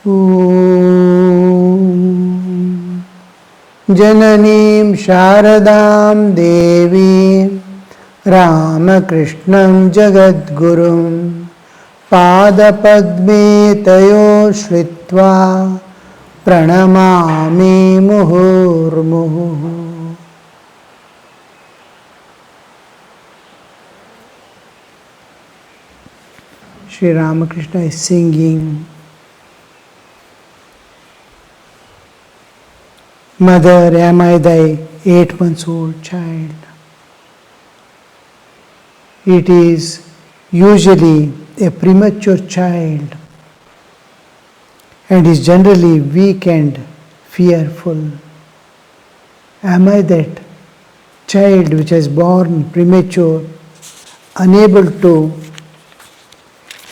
Om Jananim Sharadam Devi Ramakrishnam Jagadgurum Padapadme Tayo Shritva Pranamami Muhurmuhu. Sri Ramakrishna is singing, Mother, am I thy 8 months old child? It is usually a premature child and is generally weak and fearful. Am I that child which is born premature, unable to,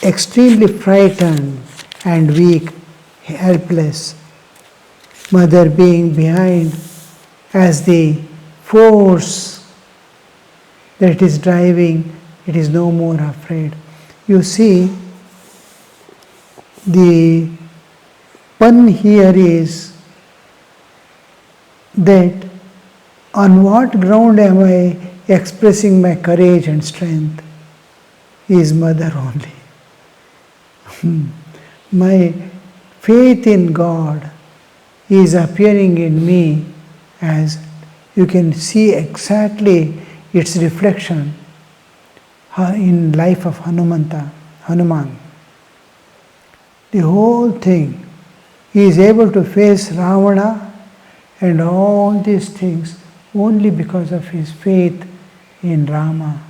extremely frightened and weak, helpless? Mother being behind as the force that is driving, it is no more afraid. You see, the pun here is that on what ground am I expressing my courage and strength? Is mother only. My faith in God is appearing in me as you can see exactly its reflection in life of Hanuman. The whole thing, he is able to face Ravana and all these things only because of his faith in Rama.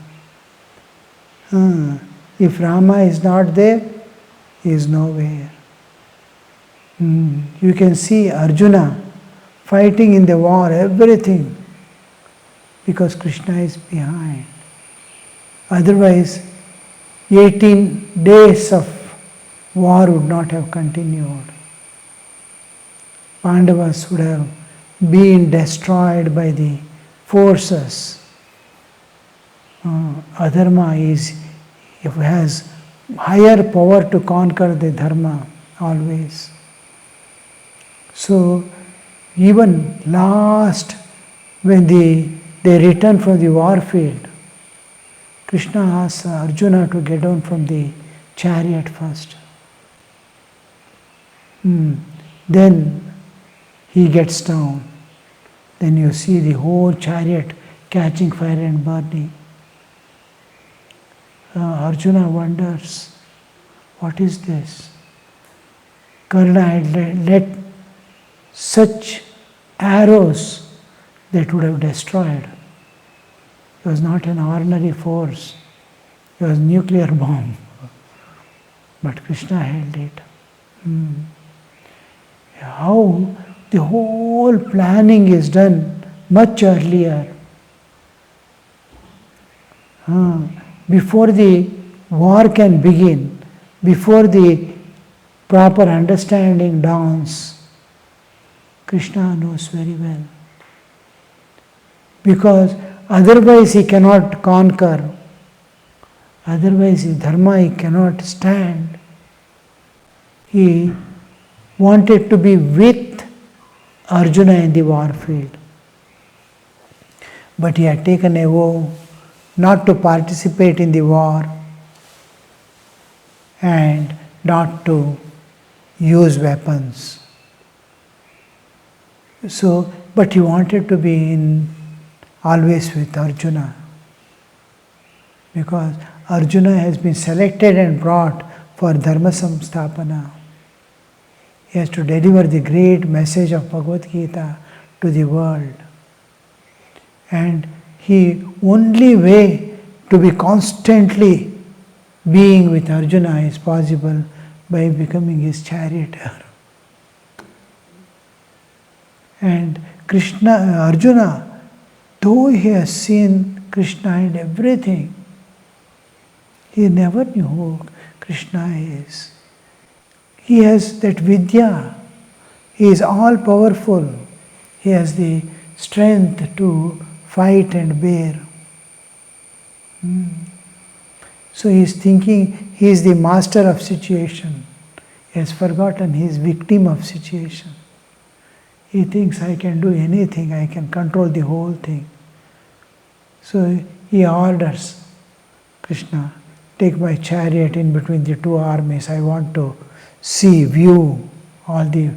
If Rama is not there, he is nowhere. You can see Arjuna fighting in the war, everything, because Krishna is behind. Otherwise, 18 days of war would not have continued. Pandavas would have been destroyed by the forces. Adharma has higher power to conquer the dharma always. So even last, when they return from the war field, Krishna asks Arjuna to get down from the chariot first. Then he gets down. Then you see the whole chariot catching fire and burning. Arjuna wonders, what is this? Karna had let such arrows that would have destroyed. It was not an ordinary force. It was a nuclear bomb. But Krishna held it. How the whole planning is done much earlier. Before the war can begin, before the proper understanding dawns, Krishna knows very well. Because otherwise he cannot conquer. Otherwise his dharma he cannot stand. He wanted to be with Arjuna in the war field. But he had taken a vow not to participate in the war and not to use weapons. So, but he wanted to be always with Arjuna, because Arjuna has been selected and brought for Dharma Samstapana. He has to deliver the great message of Bhagavad Gita to the world. And the only way to be constantly being with Arjuna is possible by becoming his charioteer. And Arjuna, though he has seen Krishna and everything, he never knew who Krishna is. He has that vidya. He is all powerful. He has the strength to fight and bear. So he is thinking he is the master of situation. He has forgotten he is victim of situation. He thinks I can do anything, I can control the whole thing. So he orders Krishna, take my chariot in between the two armies. I want to view all the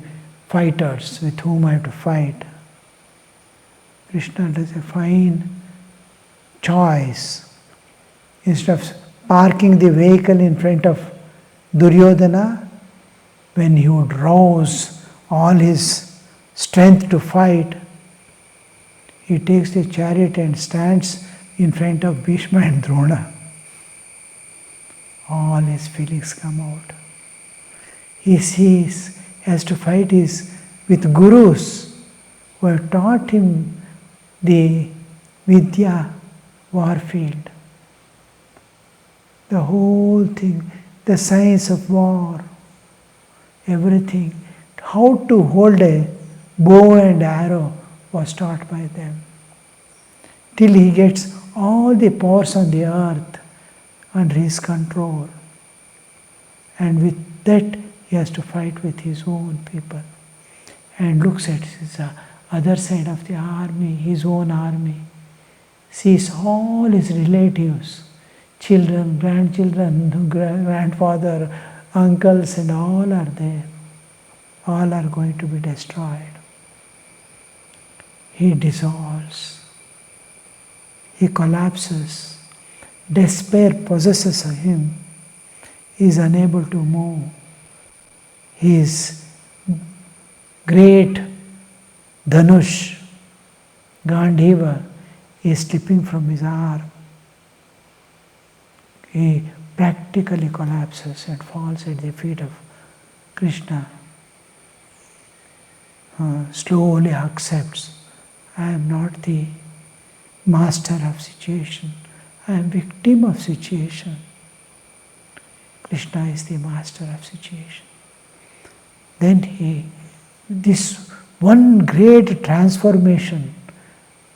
fighters with whom I have to fight. Krishna does a fine choice. Instead of parking the vehicle in front of Duryodhana, when he would rouse all his strength to fight, he takes the chariot and stands in front of Bhishma and Drona. All his feelings come out. He sees he has to fight with gurus who have taught him the Vidya warfield. The whole thing, the science of war, everything, how to hold a bow and arrow was taught by them. Till he gets all the powers on the earth under his control. And with that, he has to fight with his own people. And looks at his other side of the army, his own army. Sees all his relatives, children, grandchildren, grandfather, uncles, and all are there. All are going to be destroyed. He dissolves. He collapses. Despair possesses him. He is unable to move. His great Dhanush, Gandhiva, is slipping from his arm. He practically collapses and falls at the feet of Krishna. Slowly accepts, I am not the master of situation. I am victim of situation. Krishna is the master of situation. Then this one great transformation,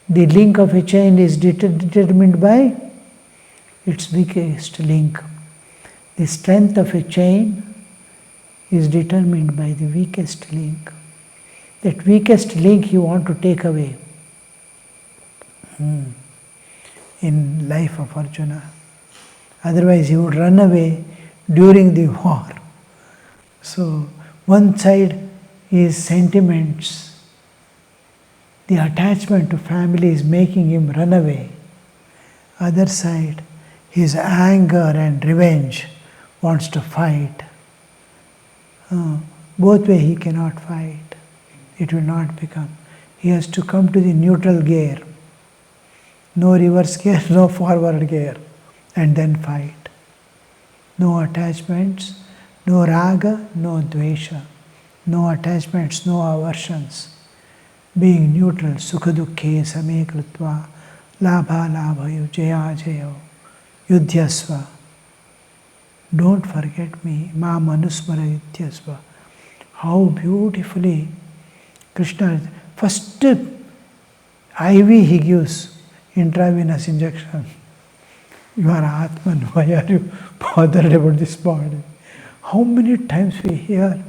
the link of a chain is determined by its weakest link. The strength of a chain is determined by the weakest link. That weakest link you want to take away in life of Arjuna. Otherwise he would run away during the war. So one side is sentiments. The attachment to family is making him run away. Other side, his anger and revenge wants to fight. Both way he cannot fight. It will not become. He has to come to the neutral gear. No reverse gear, no forward gear. And then fight. No attachments, no raga, no dvesha. No attachments, no aversions. Being neutral, sukha dukkhe same krutva, labha labhayo, jaya jayo, yudhyasva. Don't forget me, ma manusmara yudhyasva. How beautifully Krishna, first IV he gives, intravenous injection. You are Atman, why are you bothered about this body? How many times we hear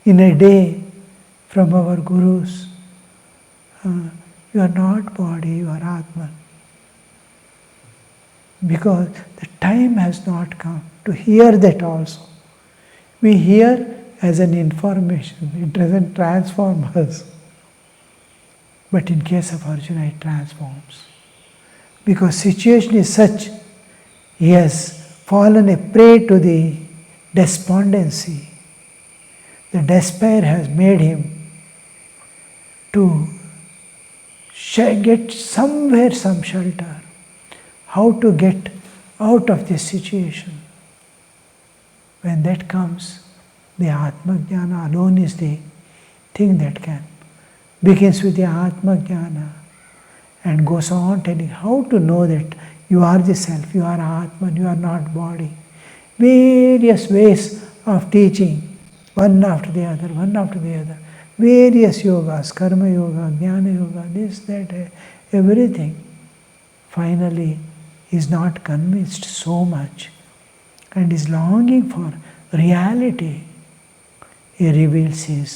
in a day from our gurus, you are not body, you are Atman. Because the time has not come to hear that also. We hear as an information, it doesn't transform us. But in case of Arjuna, it transforms. Because situation is such, he has fallen a prey to the despondency. The despair has made him to get somewhere some shelter. How to get out of this situation. When that comes, the Atma Jnana alone is the thing that can. Begins with the Atma Jnana and goes on telling how to know that you are the self, you are Atman, you are not body. Various ways of teaching, one after the other, one after the other. Various yogas, karma yoga, jnana yoga, this, that, everything. Finally, he is not convinced so much and is longing for reality. He reveals His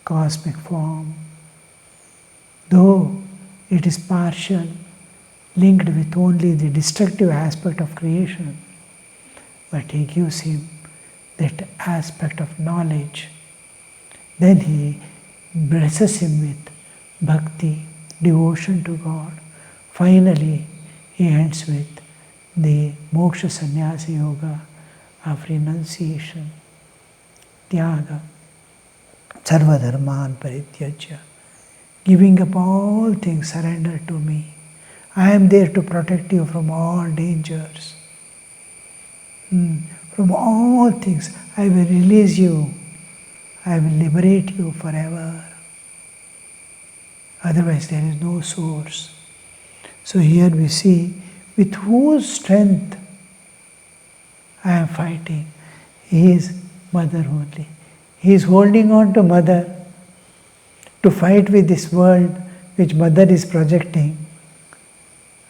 cosmic form. Though it is partial, linked with only the destructive aspect of creation, but He gives him that aspect of knowledge. Then He blesses him with bhakti, devotion to God. Finally, He ends with the moksha sannyasa yoga of renunciation, tyaga, sarva dharman parityajya, giving up all things, surrender to me. I am there to protect you from all dangers. From all things, I will release you. I will liberate you forever. Otherwise, there is no source. So here we see with whose strength I am fighting. He is mother only. He is holding on to mother to fight with this world which mother is projecting.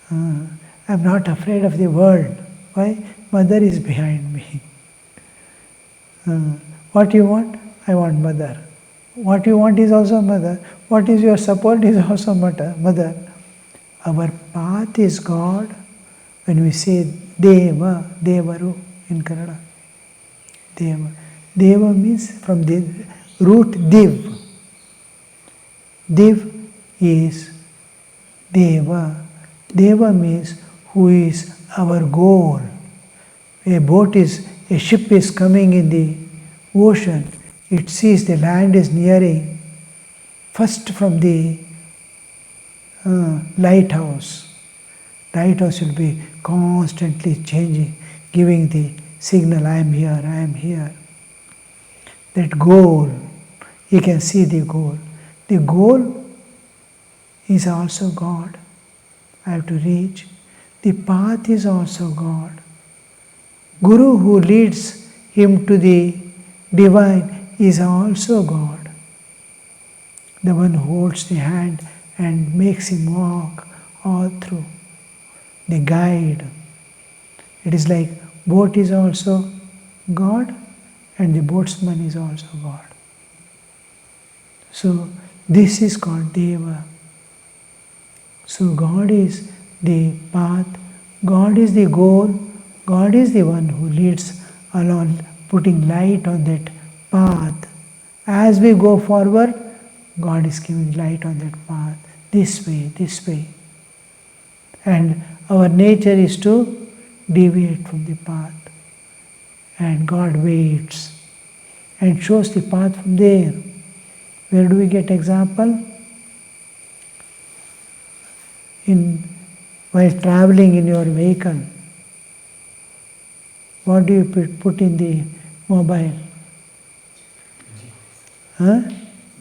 I am not afraid of the world. Why? Mother is behind me. What you want? I want mother. What you want is also mother. What is your support is also mother. Our path is God. When we say Deva, Devaru in Kannada. Deva. Deva means from the root Div. Div is Deva. Deva means who is our goal. A ship is coming in the ocean. It sees the land is nearing. First from the lighthouse. Lighthouse will be constantly changing, giving the signal, I am here, I am here. That goal, you can see the goal. The goal is also God. I have to reach. The path is also God. Guru who leads him to the divine is also God. The one who holds the hand and makes him walk all through. The guide. It is like boat is also God and the boatsman is also God. So this is called Deva. So God is the path, God is the goal, God is the one who leads along, putting light on that path. As we go forward, God is giving light on that path. This way. And our nature is to deviate from the path. And God waits and shows the path from there. Where do we get example? While traveling in your vehicle, what do you put in the mobile?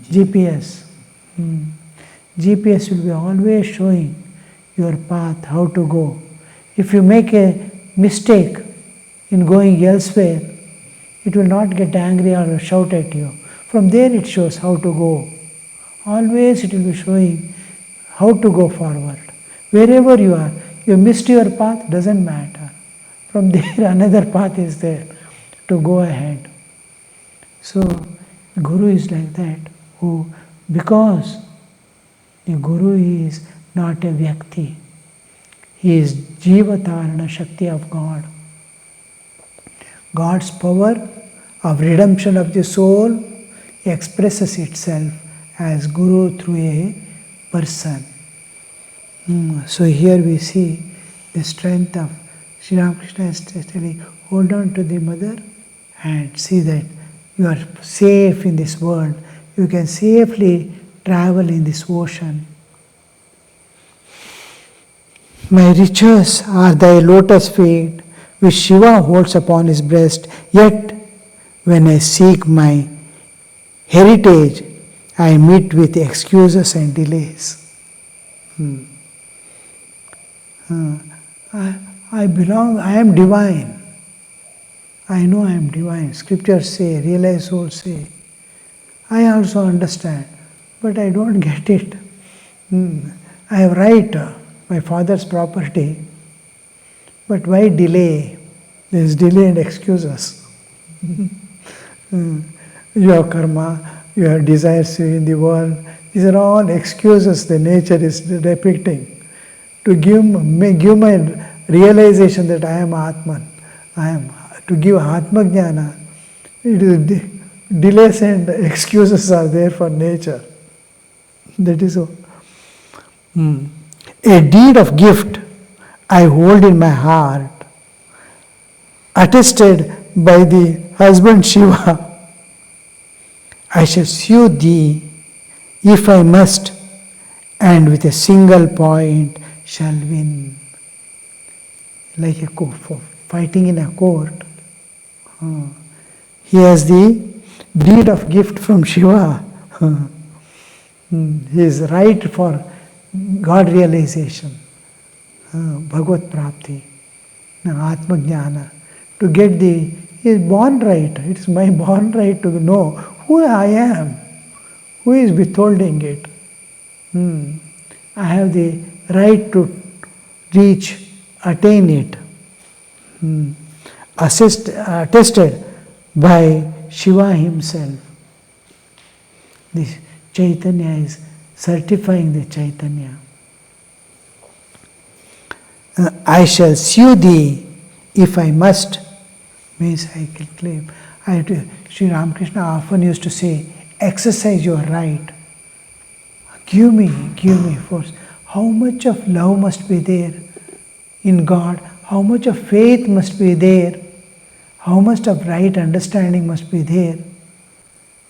GPS. GPS will be always showing your path, how to go. If you make a mistake in going elsewhere, it will not get angry or shout at you. From there it shows how to go. Always it will be showing how to go forward. Wherever you are, you missed your path, doesn't matter. From there another path is there to go ahead. So Guru is like that, because the Guru is not a Vyakti. He is Jivatarana Shakti of God. God's power of redemption of the soul expresses itself as Guru through a person. So here we see the strength of Sri Ramakrishna is telling, hold on to the mother and see that you are safe in this world. You can safely travel in this ocean. My riches are thy lotus feet, which Shiva holds upon his breast. Yet, when I seek my heritage, I meet with excuses and delays. I belong, I am divine. I know I am divine. Scriptures say, realized souls say. I also understand, but I don't get it. I have right, my father's property, but why delay? There is delay and excuses. you have karma, you have desires in the world. These are all excuses the nature is depicting to give my realization that I am Atman. To give Atma Jnana. It is delays and excuses are there for nature. That is all. A deed of gift I hold in my heart, attested by the husband Shiva. I shall sue thee if I must, and with a single point shall win. Like a fighting in a court. He has the deed of gift from Shiva. He is right for God realization, Bhagavad Prapti, Atma Jnana. To get he is born right. It is my born right to know who I am. Who is withholding it? I have the right to reach, attain it. Attested by Shiva himself. This Chaitanya is certifying the Chaitanya. I shall sue thee if I must, means I can claim. Sri Ramakrishna often used to say, exercise your right. Give me force. How much of love must be there in God? How much of faith must be there? How much of right understanding must be there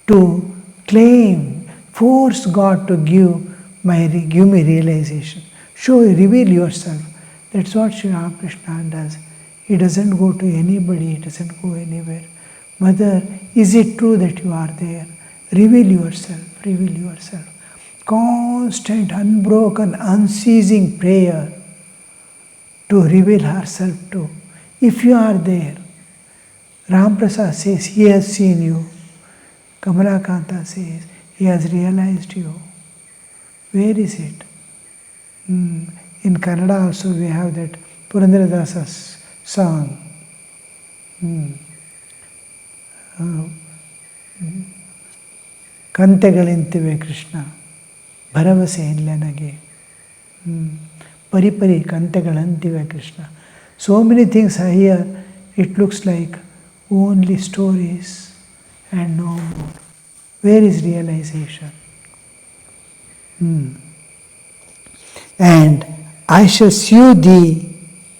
to claim, force God to give me realization. Reveal yourself. That's what Sri Ramakrishna does. He doesn't go to anybody, he doesn't go anywhere. Mother, is it true that you are there? Reveal yourself, reveal yourself. Constant, unbroken, unceasing prayer to reveal herself to. If you are there, Ram Prasad says, he has seen you. Kamala Kanta says, he has realized you. Where is it? In Kannada also we have that Purandaradasa's song. Kantegalintive Krishna, Bharavase illanage. Pari Kantegalantive Krishna. So many things are here, it looks like only stories and no more. Where is realization? And I shall sue thee,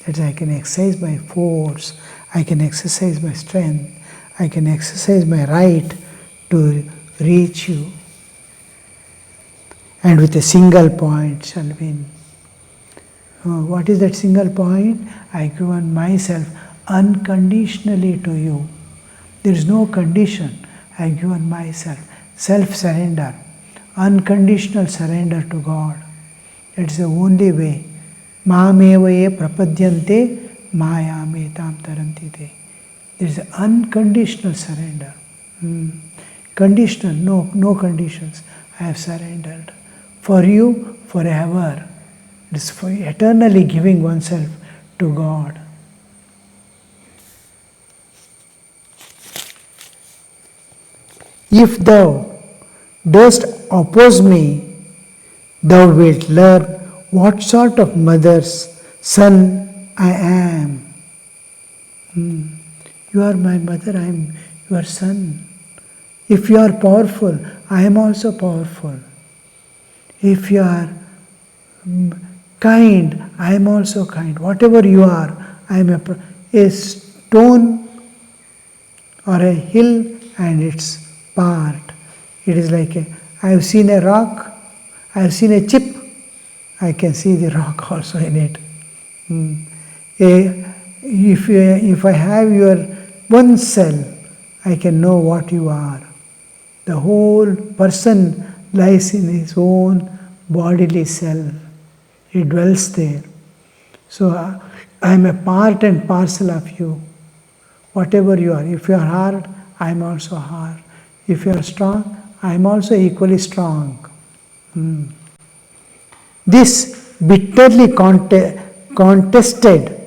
that I can exercise my force, I can exercise my strength, I can exercise my right to reach you, and with a single point shall win. What is that single point? I give myself unconditionally to you. There is no condition. I give myself. Self-surrender. Unconditional surrender to God. That's the only way. Māmevaye prapadyante māyame tam tarantite. There is unconditional surrender. Conditional, no conditions. I have surrendered. For you, forever. It is for eternally giving oneself to God. If thou dost oppose me, thou wilt learn what sort of mother's son I am. You are my mother, I am your son. If you are powerful, I am also powerful. If you are kind, I am also kind. Whatever you are, I am a stone or a hill and its part. It is like I have seen a rock, I have seen a chip, I can see the rock also in it. If I have your one cell, I can know what you are. The whole person lies in his own bodily self. He dwells there. So I am a part and parcel of you. Whatever you are. If you are hard, I am also hard. If you are strong, I am also equally strong. This bitterly contested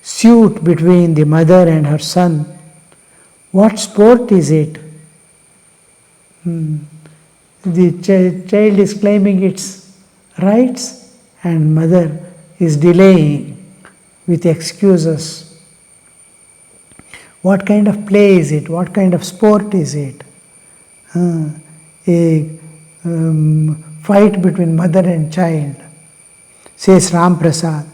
suit between the mother and her son, what sport is it? The child is claiming its rights and mother is delaying with excuses. What kind of play is it? What kind of sport is it? A fight between mother and child. Says Ram Prasad,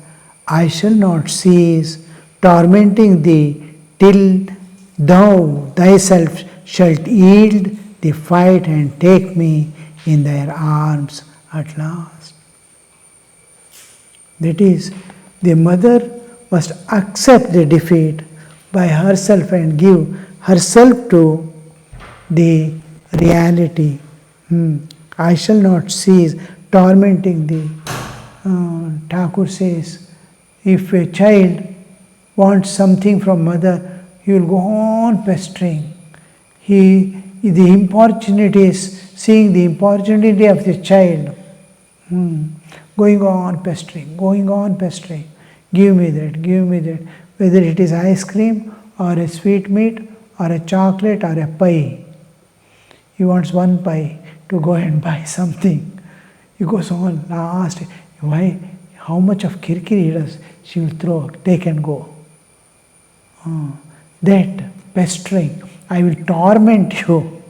I shall not cease tormenting thee till thou thyself shalt yield the fight and take me in thy arms at last. That is, the mother must accept the defeat by herself and give herself to the reality. I shall not cease tormenting thee. Thakur says, if a child wants something from mother, he will go on pestering. The importunities, seeing the importunity of the child, going on pestering, give me that, whether it is ice cream or a sweet meat or a chocolate or a pie. He wants one pie to go and buy something. He goes on, last, why, how much of kirkiri he does, she will throw, take and go. That pestering, I will torment you.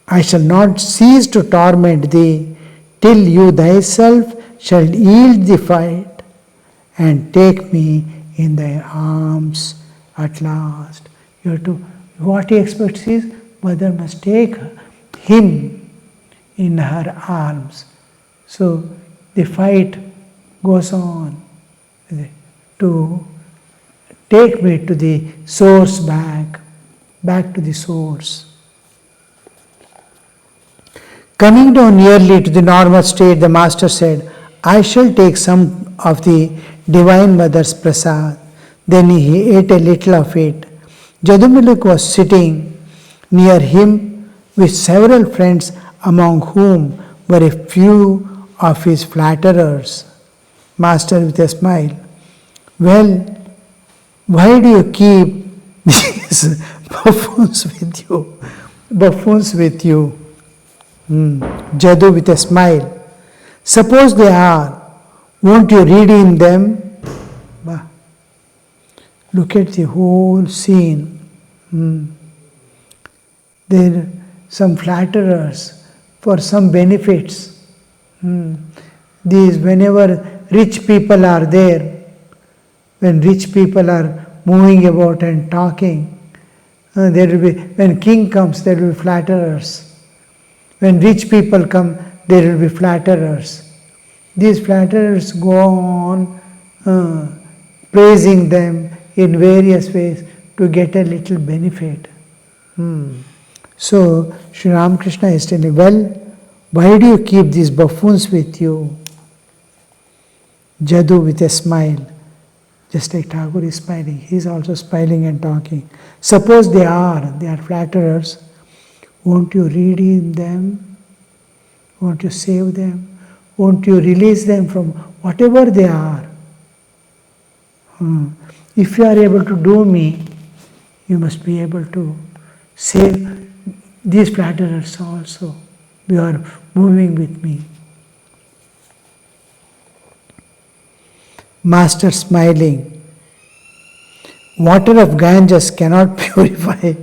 I shall not cease to torment thee till you thyself shall yield the fight and take me in thy arms at last. You have to, what he expects is, mother must take him in her arms. So the fight goes on to take me to the source back to the source. Coming down nearly to the normal state, the master said, I shall take some of the Divine Mother's prasad. Then he ate a little of it. Jadumiluk was sitting near him with several friends, among whom were a few of his flatterers. Master with a smile, well, why do you keep these buffoons with you? Jadu with a smile, suppose they are, won't you redeem them? Look at the whole scene. There are some flatterers for some benefits. These, whenever rich people are there, when rich people are moving about and talking, there will be, when king comes, there will be flatterers. When rich people come, there will be flatterers. These flatterers go on praising them in various ways to get a little benefit. So, Sri Ramakrishna is telling, well, why do you keep these buffoons with you? Jadu with a smile, just like Thakur is smiling, he is also smiling and talking. Suppose they are flatterers, won't you redeem them? Won't you save them? Won't you release them from whatever they are? If you are able to do me, you must be able to save these flatterers also. You are moving with me. Master smiling, water of Ganges cannot purify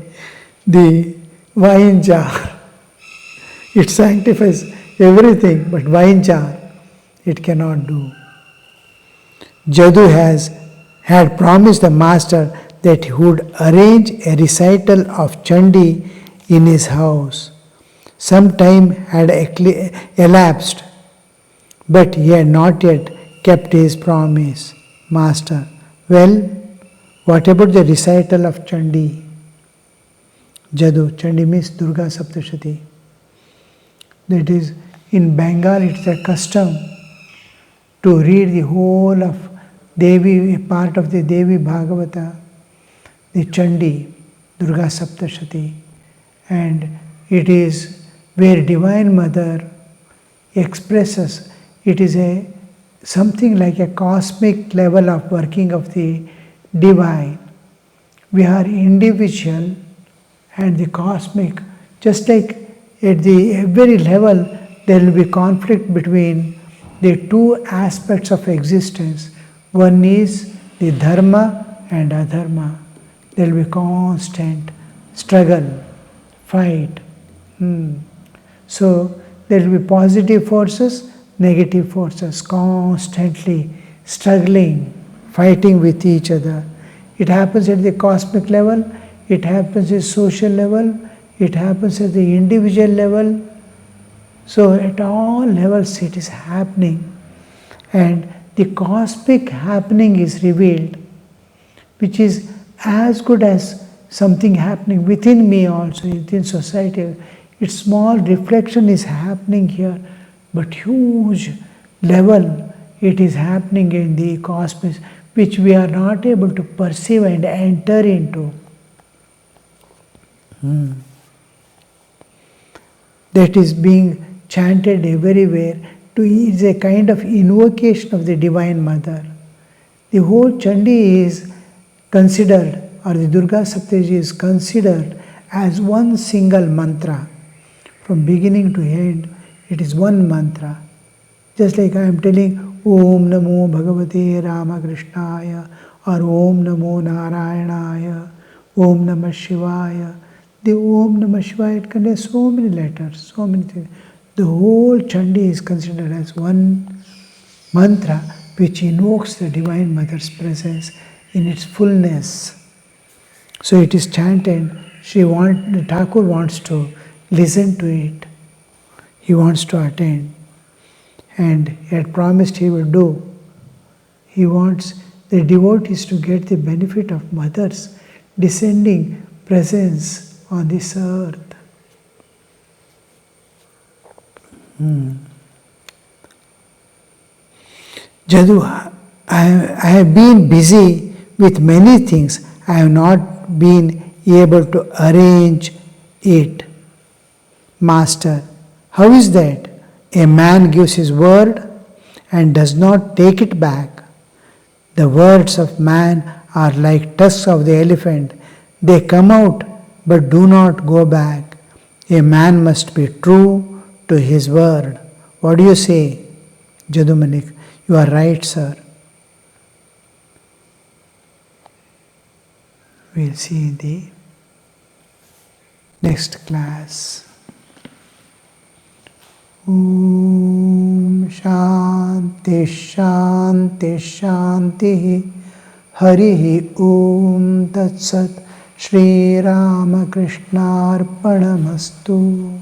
the wine jar. It sanctifies everything, but wine jar, it cannot do. Jadu had promised the master that he would arrange a recital of Chandi in his house. Some time had elapsed, but he had not yet kept his promise. Master, well, what about the recital of Chandi? Jadu, Chandi means Durga Saptashati. That is, in Bengal it's a custom to read the whole of Devi, part of the Devi Bhagavata, the Chandi, Durga Saptashati, and it is where Divine Mother expresses, it is something like a cosmic level of working of the divine. We are individual and the cosmic, just like at the every level there will be conflict between the two aspects of existence. One is the dharma and adharma. There will be constant struggle, fight. So there will be positive forces, negative forces, constantly struggling, fighting with each other. It happens at the cosmic level, it happens at social level, it happens at the individual level. So at all levels it is happening, and the cosmic happening is revealed, which is as good as something happening within me also, within society. Its small reflection is happening here, but huge level it is happening in the cosmos, which we are not able to perceive and enter into. That is being chanted everywhere. Is a kind of invocation of the Divine Mother. The whole Chandi is considered, or the Durga Saptaji is considered as one single mantra. From beginning to end, it is one mantra. Just like I am telling Om Namo Bhagavate Ramakrishnaya, or Om Namo Narayanaya, Om Namah Shivaya. The Om Namah Shivaya, it contains so many letters, so many things. The whole Chandi is considered as one mantra which invokes the Divine Mother's presence in its fullness. So it is chanted. The Thakur wants to listen to it. He wants to attend. And he had promised he will do. He wants the devotees to get the benefit of Mother's descending presence on this earth. Jadu, I have been busy with many things. I have not been able to arrange it. Master, how is that? A man gives his word and does not take it back. The words of man are like tusks of the elephant. They come out but do not go back. A man must be true to his word. What do you say, Jadumanik? You are right, sir. We'll see in the next class. Om Shanti Shanti Shanti Harihi Om Tat Sat Shri Ramakrishna Arpanamastu.